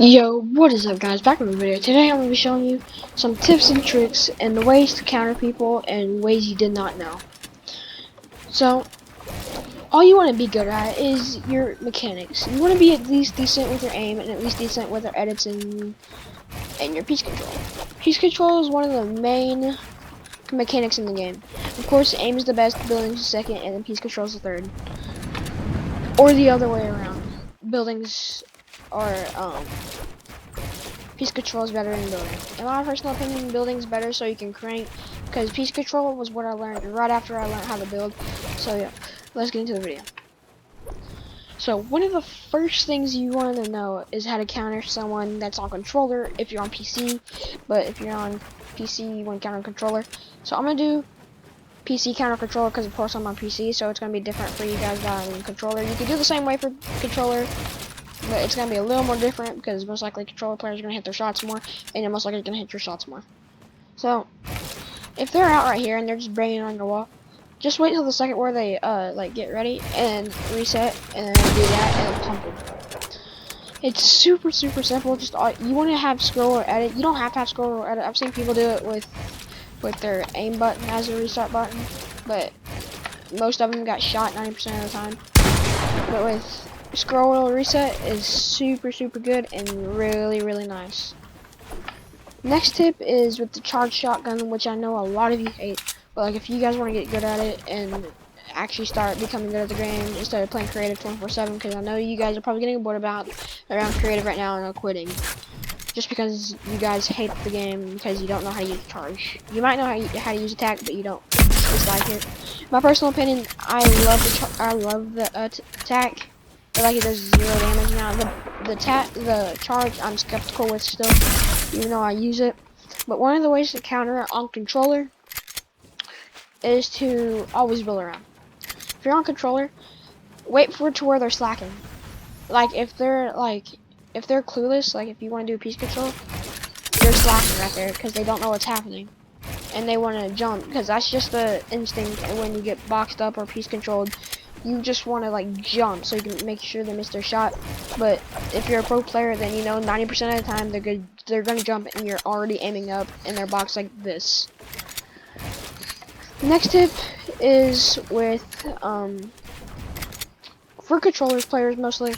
Yo, what is up guys, back with a video. Today I'm going to be showing you some tips and tricks and the ways to counter people and ways you did not know. So, all you want to be good at is your mechanics. You want to be at least decent with your aim and at least decent with your edits and your piece control. Piece control is one of the main mechanics in the game. Of course, aim is the best, buildings is second, and then piece control is the third. Or the other way around. Buildings are, piece control is better than building. In my personal opinion, building is better so you can crank, because piece control was what I learned right after I learned how to build. So yeah, let's get into the video. So one of the first things you want to know is how to counter someone that's on controller if you're on PC, but if you're on PC you want to counter controller. So I'm going to do PC counter controller because of course I'm on PC, so it's going to be different for you guys on controller. You can do the same way for controller, but it's going to be a little more different because most likely controller players are going to hit their shots more, and you're most likely going to hit your shots more. So, if they're out right here and they're just banging on your wall, just wait till the second where they, like, get ready, and reset, and then do that, and then pump them. It's super simple, just, you want to have scroll or edit. You don't have to have scroll or edit. I've seen people do it with their aim button as a restart button, but most of them got shot 90% of the time. But with scroll reset is super good and really nice. Next tip is with the charge shotgun, which I know a lot of you hate, but like if you guys want to get good at it and actually start becoming good at the game instead of playing creative 24/7, because I know you guys are probably getting bored around creative right now and are quitting just because you guys hate the game because you don't know how to use charge. You might know how to use attack, but you don't dislike it. My personal opinion, I love the attack. I like it does 0 damage now. The charge I'm skeptical with still, even though I use it. But one of the ways to counter it on controller is to always build around. If you're on controller, wait for it to where they're slacking. Like if they're clueless, like if you want to do piece control, they're slacking right there because they don't know what's happening. And they want to jump, because that's just the instinct. And when you get boxed up or piece controlled, you just want to like jump so you can make sure they miss their shot. But if you're a pro player, then you know 90% of the time they're gonna jump and you're already aiming up and they're boxed like this. Next tip is with for controllers players mostly.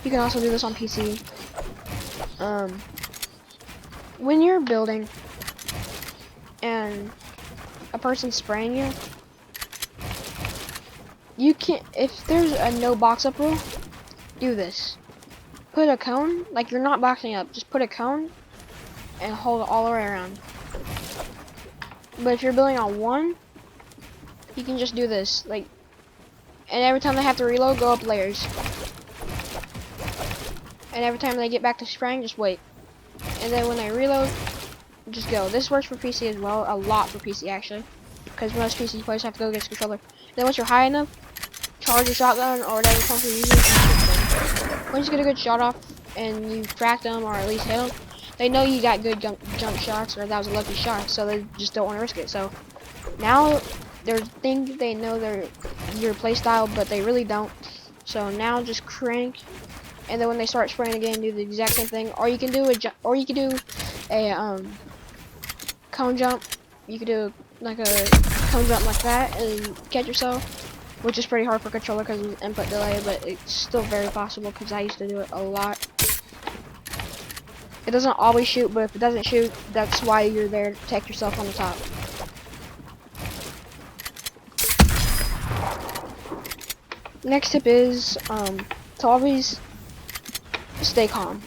You can also do this on PC. When you're building and a person's spraying you, you can't, if there's a no box up rule, do this. Put a cone, like you're not boxing up, just put a cone and hold it all the way around. But if you're building on one, you can just do this, like, and every time they have to reload, go up layers. And every time they get back to spraying, just wait. And then when they reload, just go. This works for PC as well, a lot for PC actually, because most PC players have to go against controller. Then once you're high enough, charge your shotgun or whatever pump you're using. Once you get a good shot off and you crack them or at least hit them, they know you got good jump shots or that was a lucky shot, so they just don't want to risk it. So now they know your play style, but they really don't. So now just crank, and then when they start spraying again, do the exact same thing. Or you can do a cone jump. You could do like a cone jump like that and catch yourself, which is pretty hard for controller because of input delay, but it's still very possible because I used to do it a lot. It doesn't always shoot, but if it doesn't shoot, that's why you're there to protect yourself on the top. Next tip is to always stay calm.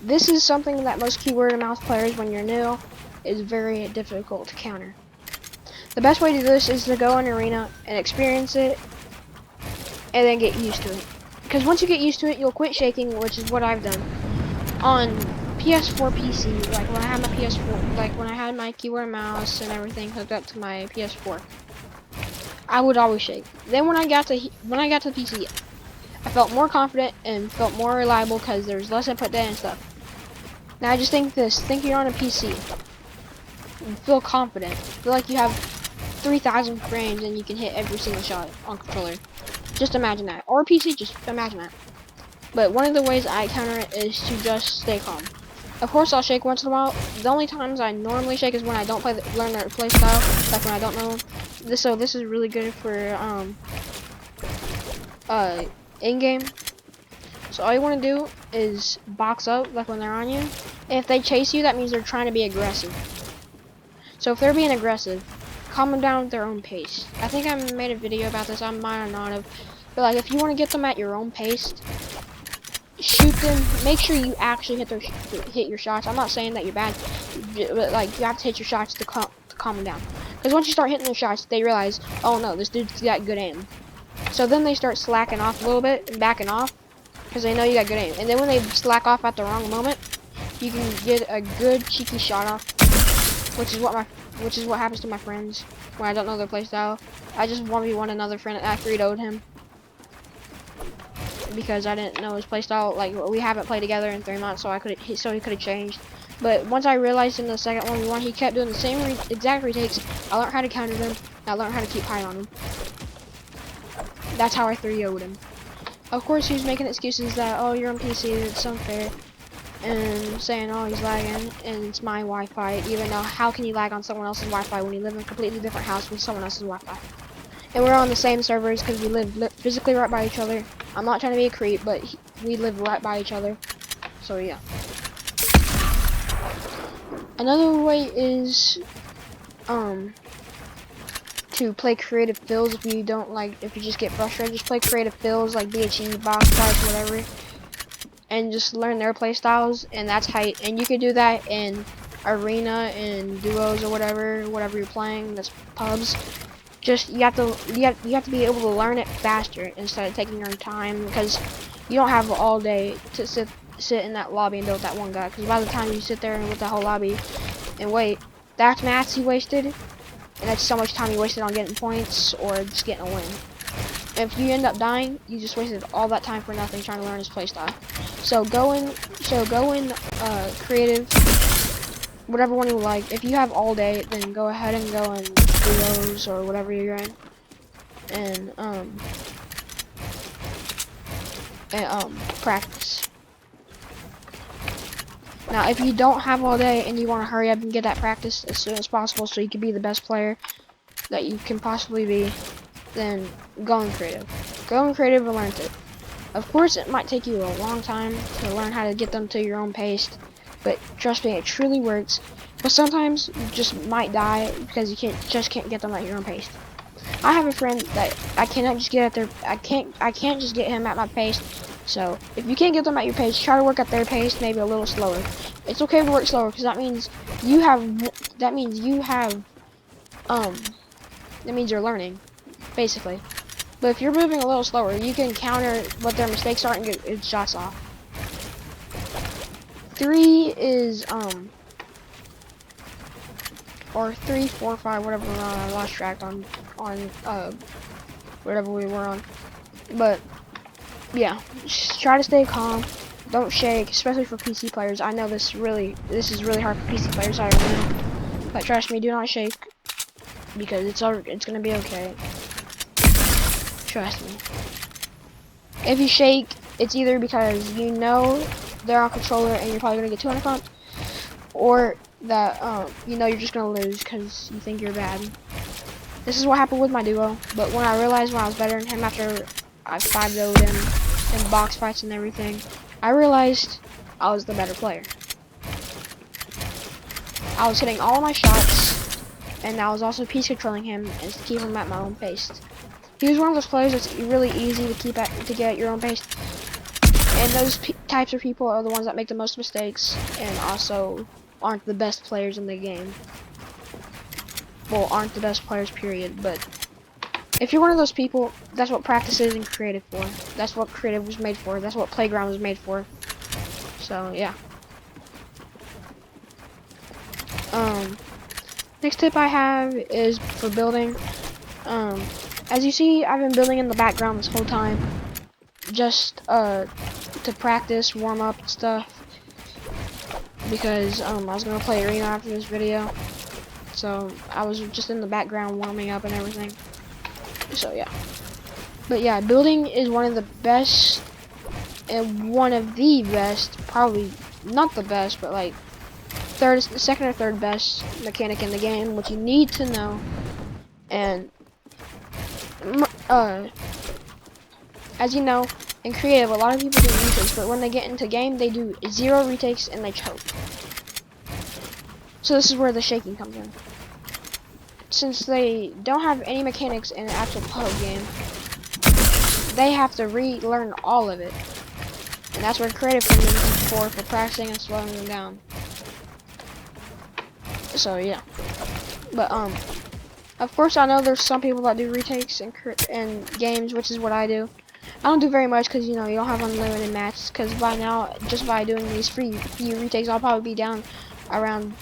This is something that most keyboard and mouse players, when you're new, is very difficult to counter. The best way to do this is to go in arena and experience it and then get used to it. Because once you get used to it, you'll quit shaking, which is what I've done. On PS4 PC, like when I had my PS4, like when I had my keyboard and mouse and everything hooked up to my PS4, I would always shake. Then when I got to PC, I felt more confident and felt more reliable because there's less input data and stuff. Now I just think you're on a PC. And feel confident. Feel like you have 3,000 frames and you can hit every single shot on controller. Just imagine that. Or PC, just imagine that. But one of the ways I counter it is to just stay calm. Of course, I'll shake once in a while. The only times I normally shake is when I don't learn their play style, like when I don't know them. So this is really good for in-game. So all you want to do is box up, like when they're on you. And if they chase you, that means they're trying to be aggressive. So if they're being aggressive, calm them down at their own pace. I think I made a video about this. I might not have. But like, if you want to get them at your own pace, shoot them. Make sure you actually hit your shots. I'm not saying that you're bad, but like you have to hit your shots to calm them down. Because once you start hitting their shots, they realize, oh no, this dude's got good aim. So then they start slacking off a little bit and backing off, because they know you got good aim. And then when they slack off at the wrong moment, you can get a good cheeky shot off, which is what happens to my friends when I don't know their playstyle. I just 1v1 another friend and I 3-0'd him because I didn't know his playstyle. Like, we haven't played together in 3 months, so he could have changed. But once I realized in the second 1v1 he kept doing the same exact retakes, I learned how to counter them. And I learned how to keep high on him. That's how I 3-0'd him. Of course, he was making excuses that, oh, you're on PC, it's unfair, and saying, oh, he's lagging, and it's my Wi-Fi, even though how can you lag on someone else's Wi-Fi when you live in a completely different house with someone else's Wi-Fi? And we're on the same servers because we live physically right by each other. I'm not trying to be a creep, but we live right by each other. So yeah. Another way is to play creative fills. If you don't if you just get frustrated, just play creative fills like BHE, box fights, whatever, and just learn their play styles. And that's how and you could do that in arena and duos or whatever you're playing. That's pubs. Just you have to be able to learn it faster instead of taking your own time, because you don't have all day to sit in that lobby and deal with that one guy. Because by the time you sit there and with the whole lobby and wait, that's mats you wasted, and that's so much time you wasted on getting points or just getting a win. And if you end up dying, you just wasted all that time for nothing trying to learn his playstyle. So go in creative, whatever one you like. If you have all day, then go ahead and go in duos or whatever you're in, and practice. Now, if you don't have all day and you want to hurry up and get that practice as soon as possible so you can be the best player that you can possibly be, then go in creative. Go in creative and learn it. Of course, it might take you a long time to learn how to get them to your own pace, but trust me, it truly works. But sometimes you just might die because you can't get them at your own pace. I have a friend that I cannot just get at their I can't just get him at my pace. So if you can't get them at your pace, try to work at their pace, maybe a little slower. It's okay to work slower because that means you're learning, basically. But if you're moving a little slower, you can counter what their mistakes are and get shots off. 3 is or 3, 4, 5, whatever we're on. I lost track on whatever we were on. But yeah, just try to stay calm. Don't shake, especially for PC players. I know this is really hard for PC players. I know, but trust me, do not shake because it's gonna be okay. Trust me. If you shake, it's either because you know they're on controller and you're probably gonna get 200 pumped, or that you know you're just gonna lose because you think you're bad. This is what happened with my duo, but when I realized when I was better than him after I 5-0'd him in box fights and everything, I realized I was the better player. I was hitting all of my shots, and I was also piece controlling him and to keep him at my own pace. He was one of those players that's really easy to get at your own pace, and those types of people are the ones that make the most mistakes and also aren't the best players in the game. Well, aren't the best players, period. But if you're one of those people, that's what practice is and creative for. That's what creative was made for. That's what playground was made for. So yeah. Next tip I have is for building. As you see, I've been building in the background this whole time, just to practice, warm up and stuff, because I was gonna play arena after this video, so I was just in the background warming up and everything. So yeah, but yeah, building is one of the best one of the best, probably not the best, but like second or third best mechanic in the game, which you need to know. And as you know, in creative, a lot of people do retakes, but when they get into game, they do 0 retakes and they choke. So this is where the shaking comes in. Since they don't have any mechanics in an actual pub game, they have to relearn all of it. And that's where creative comes in for practicing and slowing them down. So yeah. But of course I know there's some people that do retakes in games, which is what I do. I don't do very much because, you know, you don't have unlimited matches, because by now, just by doing these few retakes, I'll probably be down around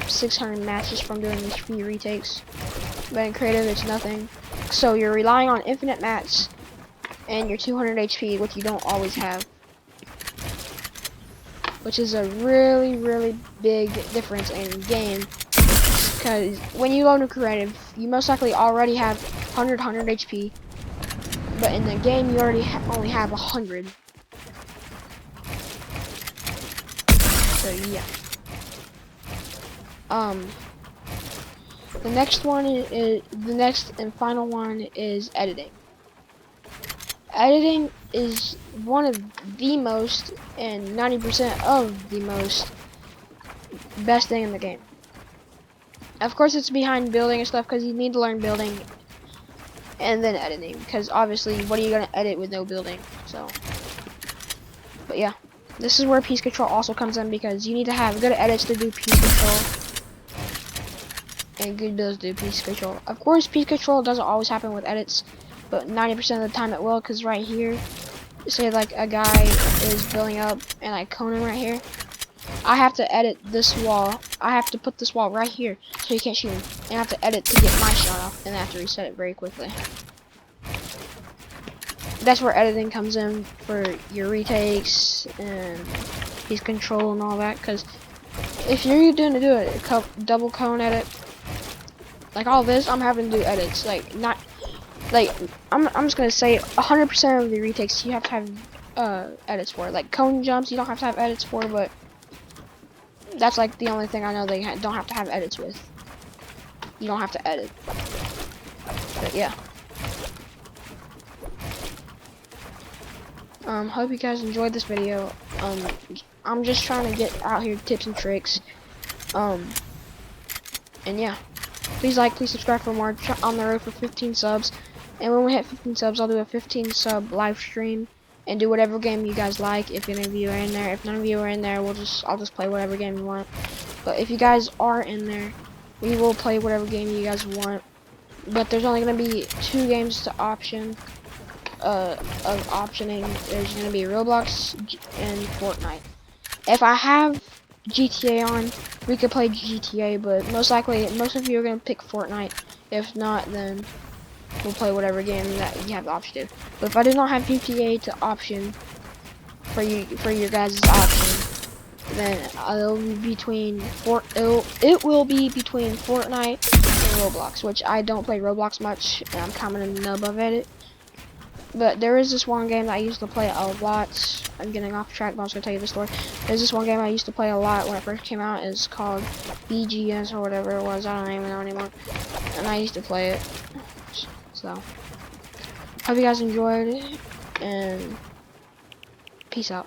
600 matches from doing these free retakes. But in creative, it's nothing. So you're relying on infinite mats and your 200 HP, which you don't always have. Which is a really, really big difference in game. Because when you load a creative, you most likely already have 100 HP. But in the game, you already only have 100. So yeah. The next and final one is editing. Editing is one of the most, and 90% of the most best thing in the game. Of course, it's behind building and stuff, because you need to learn building and then editing, because obviously, what are you gonna edit with no building? So, but yeah, this is where piece control also comes in, because you need to have good edits to do piece control, and good builds to do piece control. Of course, piece control doesn't always happen with edits, but 90% of the time it will, because right here, say like a guy is building up and I cone him right here, I have to edit this wall. I have to put this wall right here so he can't shoot him, and I have to edit to get my shot off, and I have to reset it very quickly. That's where editing comes in for your retakes and piece control and all that, because if you're going to do a double cone edit, like all this, I'm having to do edits, like not, like, I'm just gonna say 100% of the retakes you have to have edits for. Like cone jumps, you don't have to have edits for, but that's like the only thing I know they don't have to have edits with. You don't have to edit. But yeah. Hope you guys enjoyed this video. I'm just trying to get out here tips and tricks. And yeah. Please like, please subscribe for more. On the road for 15 subs. And when we hit 15 subs, I'll do a 15 sub live stream and do whatever game you guys like. If any of you are in there, if none of you are in there, I'll just play whatever game you want. But if you guys are in there, we will play whatever game you guys want. But there's only gonna be 2 games to option. Of optioning. There's gonna be Roblox and Fortnite. If I have GTA on, we could play GTA, but most likely, most of you are gonna pick Fortnite. If not, then we'll play whatever game that you have the option to. But if I do not have GTA to option for your guys' option, then it will be between Fortnite and Roblox, which I don't play Roblox much, and I'm kind of a nub of it. But there is this one game that I used to play a lot. I'm getting off track, but I was gonna tell you the story. There's this one game I used to play a lot when it first came out. It's called BGS or whatever it was. I don't even know anymore. And I used to play it. So, hope you guys enjoyed it, and peace out.